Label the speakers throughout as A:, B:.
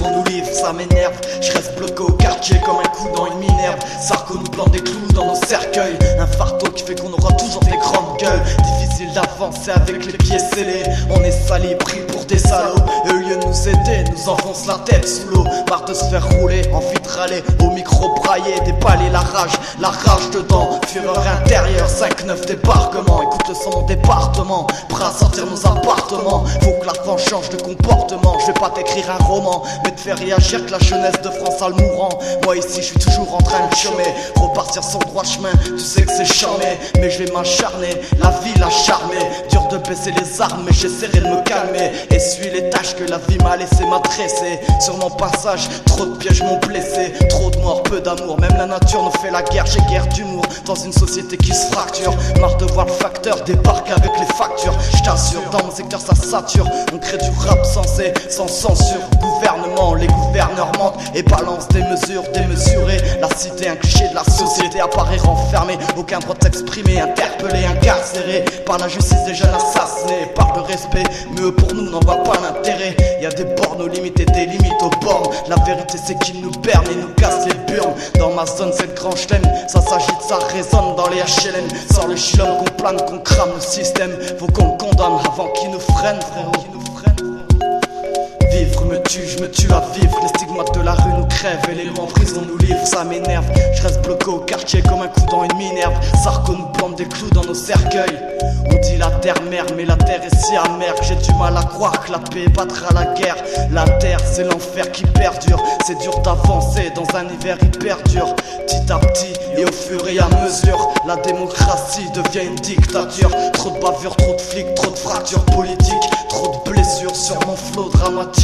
A: prison nous livre, ça m'énerve. Je reste bloqué au quartier comme un coup dans une minerve. Sarko nous plante des clous dans nos cercueils. Un fardeau qui fait qu'on aura toujours des grandes gueules. Difficile d'avancer avec les pieds scellés. On est salis, pris pour des salauds. Et au lieu de nous aider, nous enfonce la tête sous l'eau. Marre de se faire rouler, envie de râler. Au micro braillé, déballer la rage dedans. Fureur intérieure, 5-9 débarquements. Écoute le son de mon département, prêt à sortir nos appartements. Faut que la France change de comportement. Je vais pas t'écrire un roman, mais te faire réagir que la jeunesse de France a le mourant. Moi ici je suis toujours en train de chômer. Repartir sur le droit chemin, tu sais que c'est charmé. Mais je vais m'acharner, la vie l'a charmé. Dur de baisser les armes, mais j'essaierai de me calmer. Essuie les tâches que la vie m'a laissé m'adresser. Sur mon passage, trop de pièges m'ont blessé. Trop de morts, peu d'amour, même la nature nous fait la guerre. J'ai guère d'humour dans une société qui se fracture. Marre de voir le facteur débarquer avec les factures. Je t'assure, dans mon secteur ça sature. On crée du rap sensé, sans censure. Gouvernement, les gouverneurs mentent et balancent des mesures démesurées. La cité, un cliché de la société apparaît renfermé. Aucun droit de s'exprimer, interpellé, incarcéré par la justice des jeunes assassinés. Parle de respect, mais eux pour nous n'en voient pas l'intérêt. Y a des bornes aux limites et des limites aux bornes. La vérité c'est qu'ils nous bernent et nous cassent les burnes. Dans ma zone c'est le grand chelem, ça s'agite, ça résonne dans les HLM. Sors le chilom qu'on plane, qu'on crame le système. Faut qu'on condamne avant qu'ils nous freinent, frérot. Vivre me tue, je me tue à vivre. Les stigmates de la rue nous crèvent et les lois en prison nous livrent, ça m'énerve. Je reste bloqué au quartier comme un coup dans une minerve. Sarko nous plante des clous dans nos cercueils. On dit la terre mère, mais la terre est si amère que j'ai du mal à croire que la paix battra la guerre. La terre c'est l'enfer qui perdure. C'est dur d'avancer dans un hiver hyper dur. Petit à petit et au fur et à mesure, la démocratie devient une dictature. Trop de bavures, trop de flics, trop de fractures politiques. Trop de blessures sur mon flot dramatique.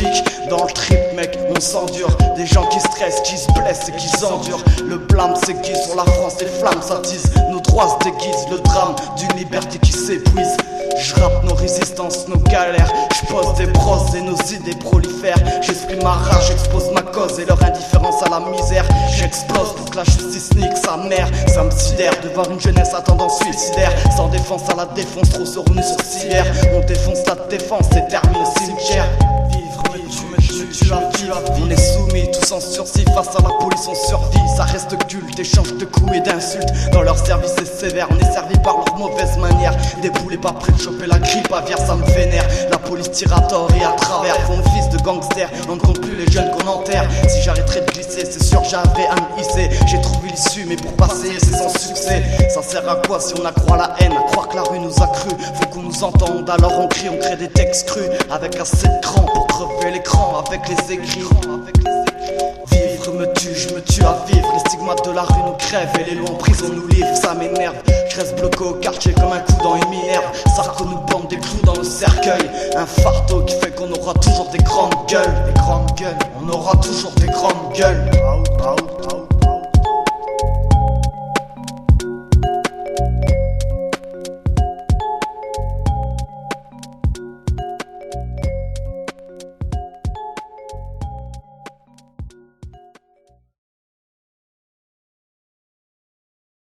A: Dans le trip mec on s'endure. Des gens qui stressent, qui se blessent et qui s'endurent. Le blâme s'aiguise sur la France, les flammes s'attisent. Nos droits se déguisent, le drame d'une liberté qui s'épuise. Je rappe nos résistances, nos galères. Je pose des brosses et nos idées prolifèrent. J'exprime ma rage, j'expose ma cause et leur indifférence à la misère. J'explose pour que la justice nique sa mère. Ça me sidère de voir une jeunesse à tendance suicidaire. Sans défense à la défense, trop survenu sur civière. On défonce la défense et termine au cimetière. On est soumis, tous en sursis, face à la police on survit. Ça reste culte, échange de coups et d'insultes. Dans leur service c'est sévère, on est servi par leurs mauvaises manières. Des poulets pas prêts de choper la grippe aviaire, ça me vénère. La police tire à tort et à travers, font le fils de gangster. On ne compte plus les jeunes qu'on enterre. Si j'arrêterais de glisser, c'est sûr j'avais à me hisser. J'ai trouvé l'issue, mais pour passer c'est sans succès. Ça sert à quoi si on accroît la haine, à croire que la rue nous a cru. Faut qu'on nous entende, alors on crie, on crée des textes crus. Avec assez de cran pour crever l'écran, avec les écrits. Vivre me tue, je me tue à vivre. Les stigmates de la rue nous crèvent et les lois en prison nous livrent, ça m'énerve. Je reste bloqué au quartier comme un coup dans une minerve. Sarko nous plante des clous dans nos cercueils. Un fardeau qui fait qu'on aura toujours des grandes gueules. Des grandes gueules, on aura toujours des grandes gueules.